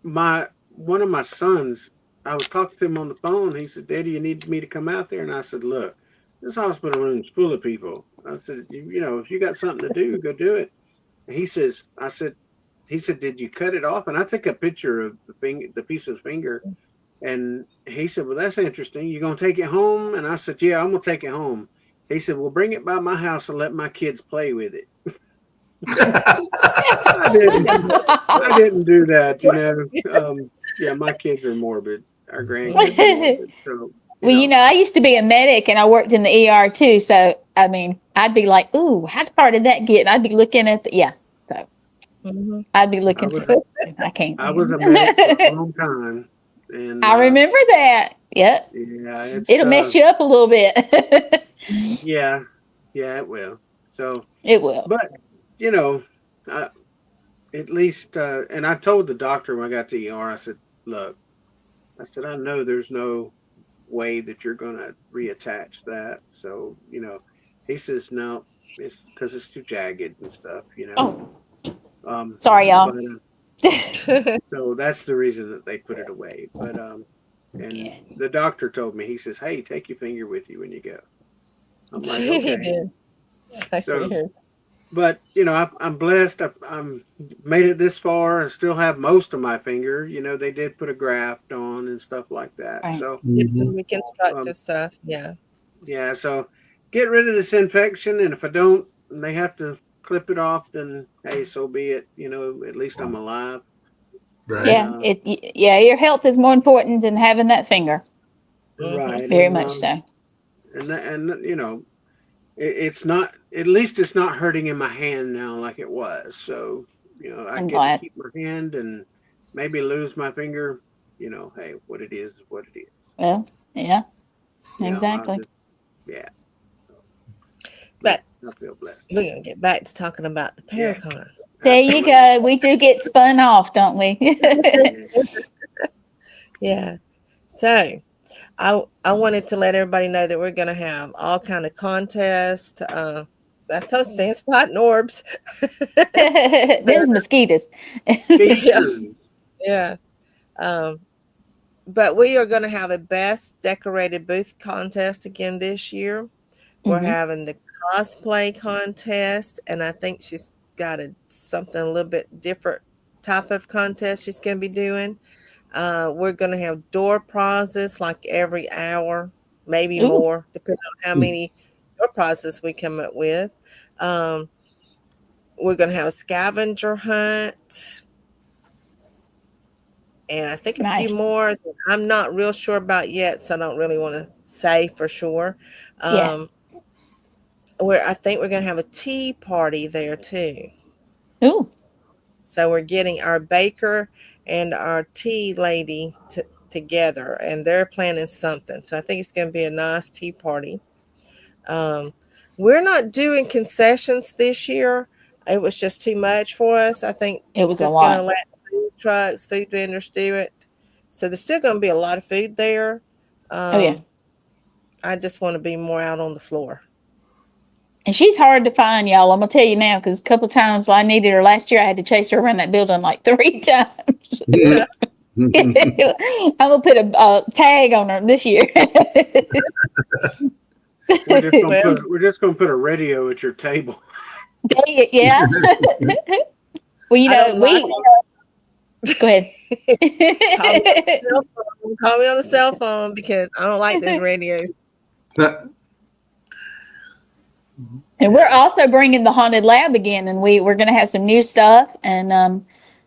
one of my sons, I was talking to him on the phone. He said, "Daddy, you need me to come out there?" And I said, "Look, this hospital room's full of people." I said, if you got something to do, go do it." And he said, "Did you cut it off?" And I took a picture of the piece of finger, and he said, "Well, that's interesting. You gonna take it home?" And I said, "Yeah, I'm gonna take it home." He said, "Well, bring it by my house and let my kids play with it." I didn't. I didn't do that. Yeah, my kids are morbid. Our grandkids are morbid. So Well, I used to be a medic and I worked in the ER too. So, I mean, I'd be like, ooh, how far did that get? And I'd be looking at so I'd be looking through. I can't. I was a medic for a long time, and I remember that. Yep. yeah, It'll mess you up a little bit. yeah, it will. So, It will. but I, at least, and I told the doctor when I got to ER, I said, "Look, I know there's no way that you're going to reattach that." So, he says, "No, it's because it's too jagged and stuff, Oh, But sorry, y'all. so that's the reason that they put it away. But and Yeah. the doctor told me, he says, "Hey, take your finger with you when you go." I'm like, He okay. did. So So, weird. but I'm blessed. I'm made it this far and still have most of my finger. They did put a graft on and stuff like that. Right. So Did some reconstructive stuff. Yeah. yeah. So get rid of this infection, and if I don't, and they have to clip it off, then hey, so be it. At least I'm alive. Right. Yeah, your health is more important than having that finger. Right. Very much so. And it's not, at least it's not hurting in my hand now like it was. So, I I'm get to glad. keep my hand and maybe lose my finger. Hey, what it is what it is. Well, yeah, I'll exactly. yeah. But I feel blessed. we're going to get back to talking about the Para-Con. There you go. We do get spun off, don't we? Yeah. So I wanted to let everybody know that we're going to have all kind of contests. I told Stan spot and orbs. There's mosquitoes. Yeah. But we are going to have a best decorated booth contest again this year. We're having the cosplay contest, and I think she's got something a little bit different type of contest she's going to be doing. We're going to have door prizes like every hour, maybe Ooh. more, depending on how many door prizes we come up with. We're going to have a scavenger hunt. And I think a few more that I'm not real sure about yet, so I don't really want to say for sure. Yeah. I think we're going to have a tea party there too. Ooh. So we're getting our baker and our tea lady together, and they're planning something. So I think it's going to be a nice tea party. We're not doing concessions this year. It was just too much for us. I think it was just a lot. going to let food trucks, food vendors do it. So there's still going to be a lot of food there. Oh yeah. I just want to be more out on the floor. And she's hard to find, y'all. I'm gonna tell you now, because a couple times I needed her last year. I had to chase her around that building like 3 times. I'm gonna put a tag on her this year. We're just gonna put a radio at your table. Yeah. Well, you know, go ahead. Call me on the cell phone because I don't like those radios. And we're also bringing the haunted lab again, and we're going to have some new stuff, and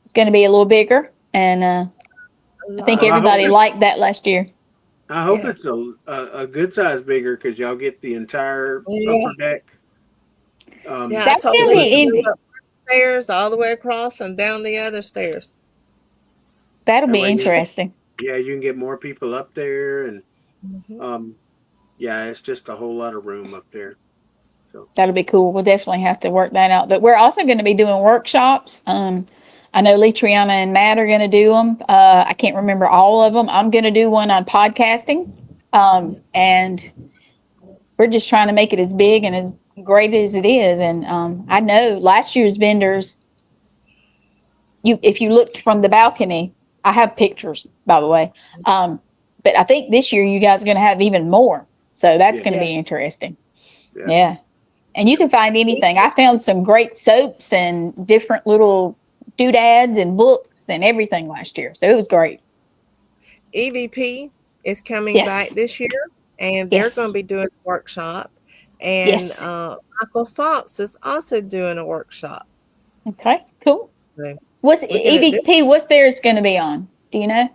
it's going to be a little bigger. And I think everybody liked that last year. I hope it's a good size bigger because y'all get the entire upper deck. That's going to be stairs all the way across and down the other stairs. That'll be interesting. Yeah, you can get more people up there, and it's just a whole lot of room up there. So that'll be cool. We'll definitely have to work that out. But we're also going to be doing workshops. I know Triana and Matt are going to do them. I can't remember all of them. I'm going to do one on podcasting, and we're just trying to make it as big and as great as it is. And I know last year's vendors, if you looked from the balcony, I have pictures, by the way. But I think this year you guys are going to have even more. So that's going to be interesting. Yeah. And you can find anything. I found some great soaps and different little doodads and books and everything last year. So it was great. EVP is coming back this year, and they're going to be doing a workshop. And Michael Fox is also doing a workshop. Okay, cool. So what's EVP? What's theirs going to be on? Do you know?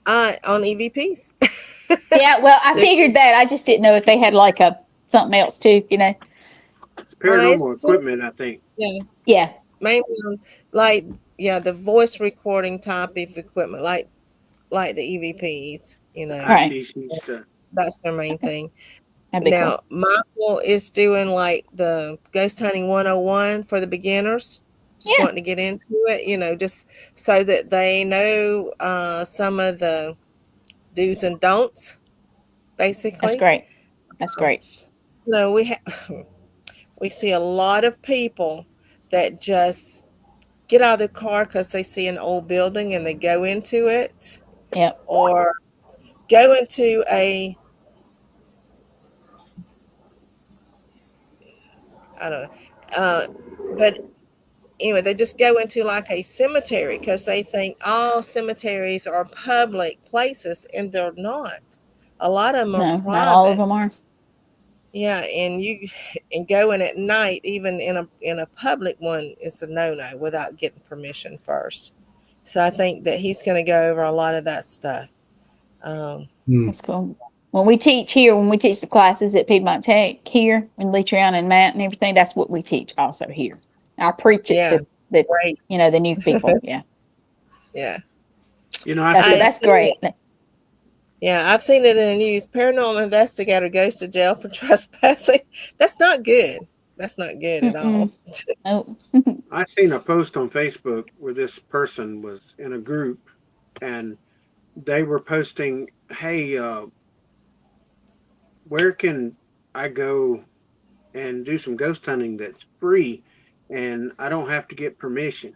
On EVPs. Yeah, well, I figured that. I just didn't know if they had like something else too, you know. It's paranormal equipment, I think. Yeah. Yeah. Mainly the voice recording type of equipment, like the EVPs, you know. Right. That's their main thing. Now, cool. Michael is doing like the Ghost Hunting 101 for the beginners. Just wanting to get into it, you know, just so that they know some of the do's and don'ts, basically. That's great. That's great. No, we see a lot of people that just get out of their car because they see an old building and they go into it. Yeah. Or go into I don't know. But anyway, they just go into like a cemetery because they think all cemeteries are public places, and they're not. A lot of them are private. Not all of them are. Yeah, and going at night, even in a public one, is a no-no without getting permission first. So I think that he's going to go over a lot of that stuff. That's cool. When we teach the classes at Piedmont Tech here, and Triana and Matt and everything, that's what we teach also here. I preach it to the new people. Yeah. Yeah. You know, that's great. Yeah, I've seen it in the news. Paranormal investigator goes to jail for trespassing. That's not good. That's not good at all. Oh. I seen a post on Facebook where this person was in a group, and they were posting, "Hey, where can I go and do some ghost hunting that's free, and I don't have to get permission?"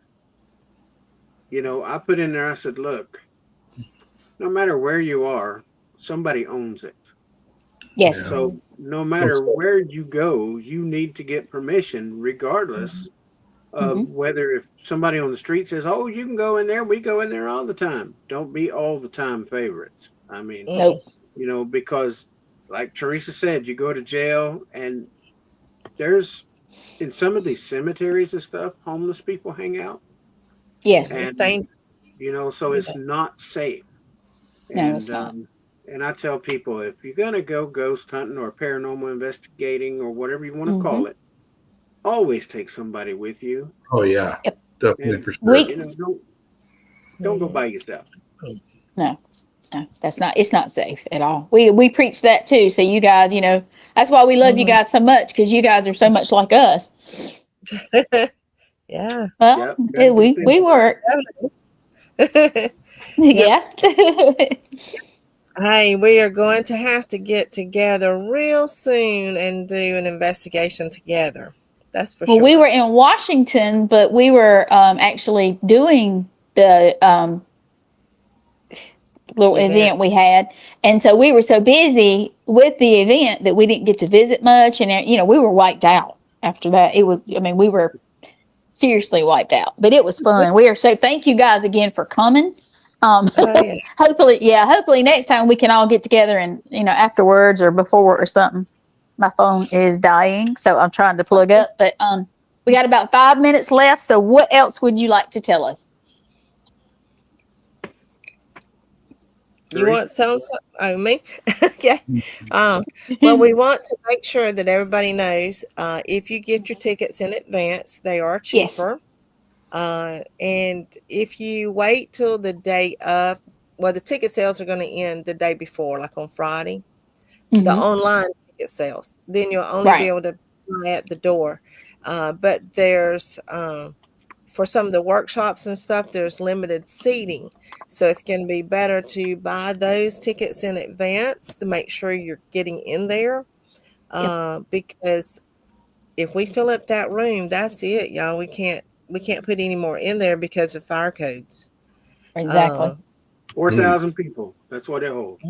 You know, I put in there, I said, "Look, no matter where you are, somebody owns it. Yes. So no matter where you go, you need to get permission regardless Whether if somebody on the street says, "Oh, you can go in there," we go in there all the time. Don't be all the time favorites. I mean, Nope. Because like Teresa said, you go to jail, and there's in some of these cemeteries and stuff, homeless people hang out. Yes. It's And dangerous. so it's not safe. No, it's not. And I tell people, if you're gonna go ghost hunting or paranormal investigating or whatever you want to Mm-hmm. call it, always take somebody with you. Oh yeah, Yep. definitely And for sure. Don't go by yourself. No, that's not. It's not safe at all. We preach that too. So you guys, that's why we love you guys so much, because you guys are so much like us. Yeah. Well, Yep, we work. Yeah. Hey, we are going to have to get together real soon and do an investigation together. That's for Well, sure. we were in Washington, but we were actually doing the little event we had, and so we were so busy with the event that we didn't get to visit much, and we were wiped out after that. We were seriously wiped out, but it was fun. We are so thank you guys again for coming. Yeah. Hopefully next time we can all get together and afterwards or before or something. My phone is dying, so I'm trying to plug up, but we got about 5 minutes left. So what else would you like to tell us? You want some? Oh, me? Okay. Well, we want to make sure that everybody knows if you get your tickets in advance, they are cheaper. And if you wait till the day of, the ticket sales are going to end the day before, like on Friday, the online ticket sales, then you'll only be able to buy at the door. But there's, for some of the workshops and stuff, there's limited seating. So it's going to be better to buy those tickets in advance to make sure you're getting in there. Because if we fill up that room, that's it, y'all. We can't put any more in there because of fire codes. Exactly. 4,000 people. That's what it holds.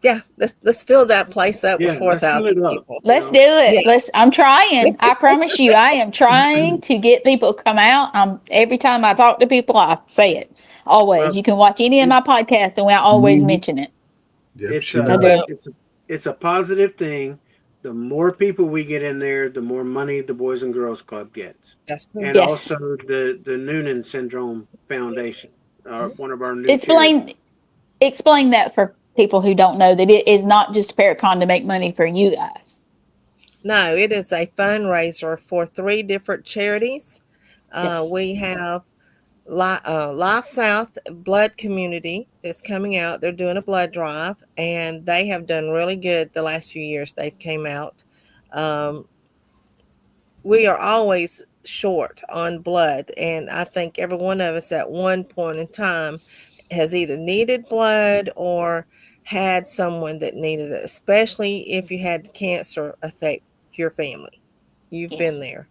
Yeah, let's fill that place up with 4,000 people. Let's do it. Yeah. I'm trying. I promise you, I am trying to get people to come out. Every time I talk to people, I say it. Always. Well, you can watch any of my podcasts, and I always mention it. It's a positive thing. The more people we get in there, the more money the Boys and Girls Club gets. That's good. And also the Noonan Syndrome Foundation, one of our new charities. Explain that for people who don't know, that it is not just Para-Con to make money for you guys. No, it is a fundraiser for 3 different charities. We have Life South Blood Community that's coming out. They're doing a blood drive, and they have done really good the last few years they've came out. We are always short on blood, and I think every one of us at one point in time has either needed blood or had someone that needed it, especially if you had cancer affect your family. You've been there.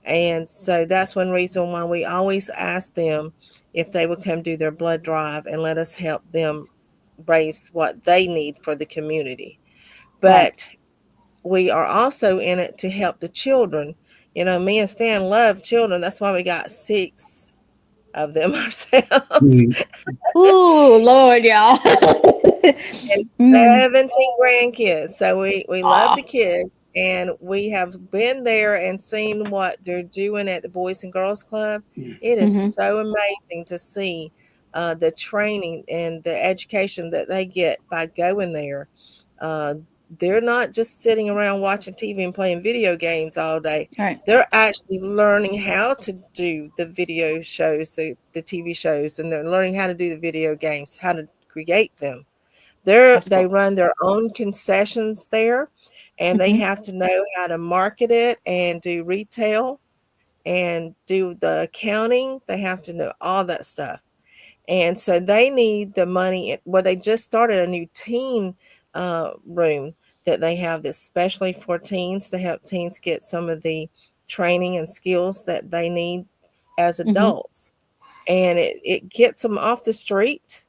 And so that's one reason why we always ask them if they would come do their blood drive and let us help them raise what they need for the community. But we are also in it to help the children. Me and Stan love children. That's why we got 6 of them ourselves. Ooh, Lord, y'all. And 17 grandkids. So we love the kids. And we have been there and seen what they're doing at the Boys and Girls Club. It is so amazing to see the training and the education that they get by going there. They're not just sitting around watching TV and playing video games all day. They're actually learning how to do the video shows, the TV shows, and they're learning how to do the video games, how to create them. They run their own concessions there, and they have to know how to market it and do retail and do the accounting. They have to know all that stuff. And so they need the money. Well, they just started a new teen room that they have that's especially for teens to help teens get some of the training and skills that they need as adults. And it gets them off the street,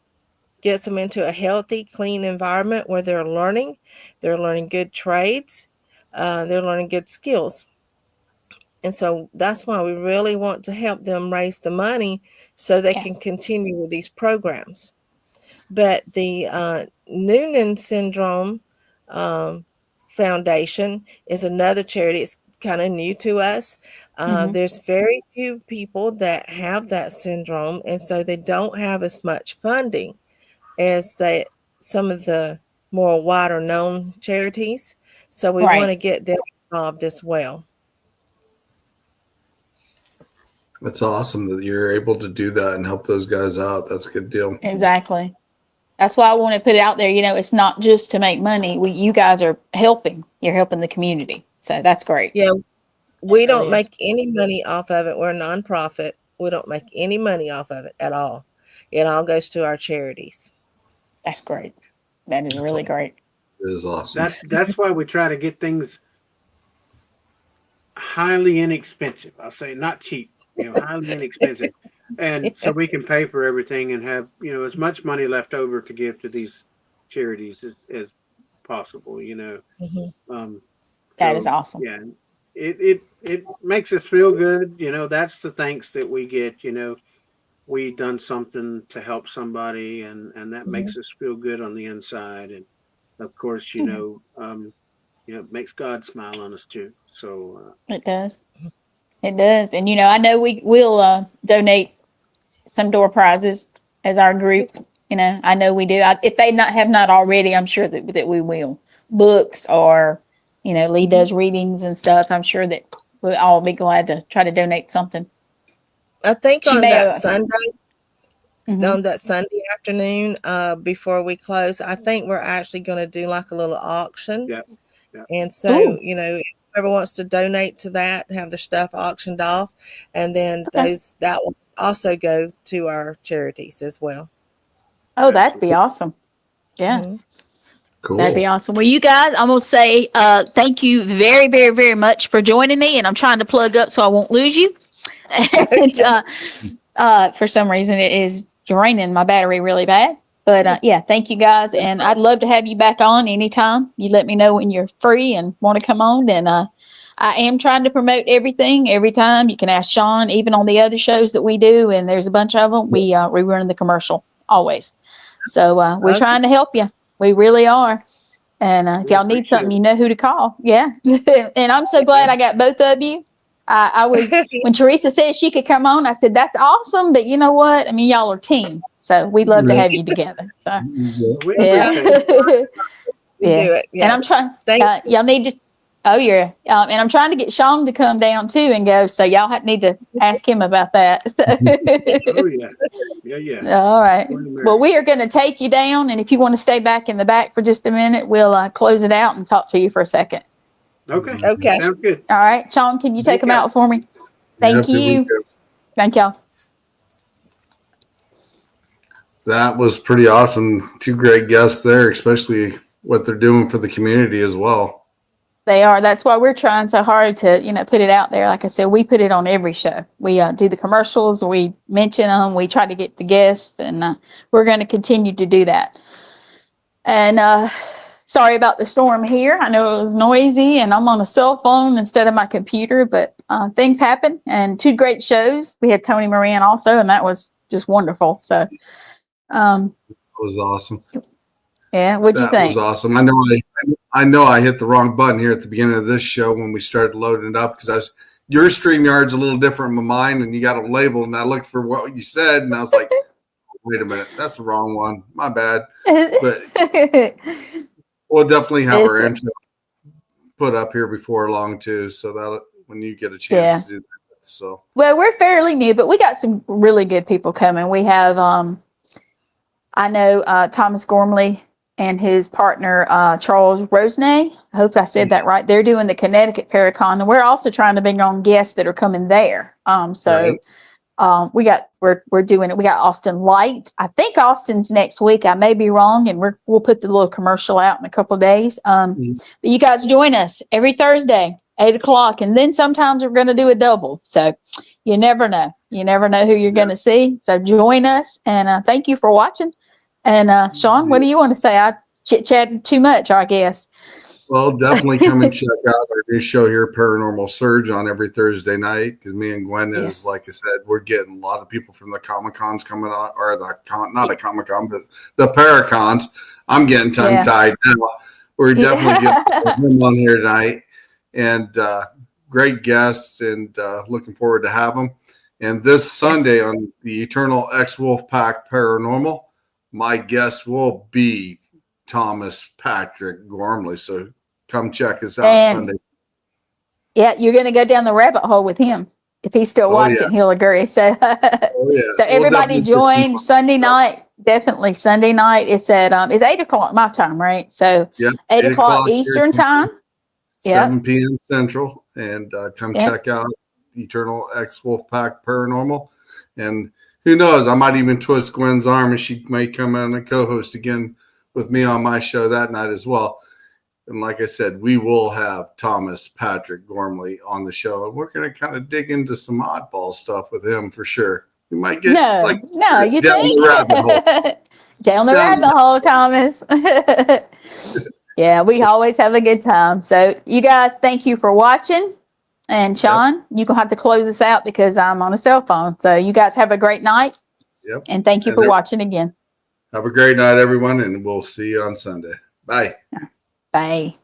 gets them into a healthy, clean environment where they're learning good trades, they're learning good skills. And so that's why we really want to help them raise the money so they can continue with these programs. But the Noonan Syndrome Foundation is another charity. It's kind of new to us. There's very few people that have that syndrome, and so they don't have as much funding as some of the more wider known charities. So we want to get them involved as well. It's awesome that you're able to do that and help those guys out. That's a good deal. Exactly. That's why I want to put it out there. You know, it's not just to make money. You guys are helping. You're helping the community. So that's great. Yeah. We don't make any money off of it. We're a nonprofit. We don't make any money off of it at all. It all goes to our charities. That's great. That is really great. It is awesome. That's why we try to get things highly inexpensive. I'll say not cheap, highly inexpensive. And so we can pay for everything and have, as much money left over to give to these charities as possible, That is awesome. Yeah. It makes us feel good. That's the thanks that we get, we done something to help somebody and that makes us feel good on the inside. And of course, it makes God smile on us too. So it does. It does. And, I know we will donate some door prizes as our group. I know we do. If they have not already, I'm sure that we will. Books or, Lee does readings and stuff. I'm sure that we'll all be glad to try to donate something. I think on that Sunday afternoon, before we close, I think we're actually going to do like a little auction. Yeah. And so, if whoever wants to donate to that, have their stuff auctioned off, and then that will also go to our charities as well. Oh, that'd be awesome. Yeah. Cool. That'd be awesome. Well, you guys, I'm going to say thank you very, very, very much for joining me. And I'm trying to plug up so I won't lose you. And, for some reason, it is draining my battery really bad. But thank you guys. And I'd love to have you back on anytime. You let me know when you're free and want to come on. And I am trying to promote everything every time. You can ask Shawn, even on the other shows that we do. And there's a bunch of them. We run the commercial always. So we're trying to help you. We really are. And if y'all need something, you know who to call. Yeah. And I'm so glad I got both of you. I was, when Teresa said she could come on, I said, that's awesome. But you know what? I mean, y'all are a team. So we'd love to have you together. So, yeah. Yeah. And I'm trying, y'all need to, and I'm trying to get Shawn to come down too and go. So y'all need to ask him about that. So. Yeah. All right. Well, we are going to take you down. And if you want to stay back in the back for just a minute, we'll close it out and talk to you for a second. Okay. Sounds good. All right. Shawn, can you take them out for me? Thank you. Thank y'all. That was pretty awesome. Two great guests there, especially what they're doing for the community as well. They are. That's why we're trying so hard to, put it out there. Like I said, we put it on every show. We do the commercials. We mention them. We try to get the guests, and we're going to continue to do that. And sorry about the storm here. I know it was noisy, and I'm on a cell phone instead of my computer, but things happen. And two great shows. We had Tony Moran also, and that was just wonderful. So it was awesome. Yeah, what'd you think? That was awesome. I know I hit the wrong button here at the beginning of this show when we started loading it up because your StreamYard's a little different than mine, and you got them labeled. And I looked for what you said, and I was like, "Wait a minute, that's the wrong one. My bad." But we'll definitely have our intro put up here before long too, so that when you get a chance to do that. So we're fairly new, but we got some really good people coming. We have I know Thomas Gormley and his partner, Charles Rosenay. I hope I said that right. They're doing the Connecticut Para-Con, and we're also trying to bring on guests that are coming there. We're doing it. We got Austin Light. I think Austin's next week. I may be wrong, and we'll put the little commercial out in a couple of days. But you guys join us every Thursday, 8:00, and then sometimes we're going to do a double. So you never know. You never know who you're going to see. So join us, and thank you for watching. And Shawn, what do you want to say? I chit-chatted too much, I guess. Well, definitely come and check out our new show here, Paranormal Surge, on every Thursday night. Because me and Gwen is, like I said, we're getting a lot of people from the Comic-Cons coming on, or not a Comic-Con, but the Para-Cons. I'm getting tongue-tied now. We're definitely getting him on here tonight. And great guests, and looking forward to have them. And this Sunday on the Eternal X Wolfpack Paranormal, my guest will be Thomas Patrick Gormley. So come check us out Sunday. Yeah, you're going to go down the rabbit hole with him. If he's still watching, he'll agree. So, so everybody join Sunday night. Definitely Sunday night. It's at it's 8:00 my time, right? So 8:00 Eastern time. 7 p.m. Central, and come check out Eternal X Wolfpack Paranormal. And who knows, I might even twist Gwen's arm, and she may come on and co-host again with me on my show that night as well. And like I said, we will have Thomas Patrick Gormley on the show, and we're going to kind of dig into some oddball stuff with him for sure. We might get you down think? the rabbit hole. Down the rabbit hole, Thomas. Yeah, we always have a good time. So you guys, thank you for watching. And Shawn, you're going to have to close us out because I'm on a cell phone. So you guys have a great night. Yep. And thank you for watching again. Have a great night, everyone, and we'll see you on Sunday. Bye. Bye.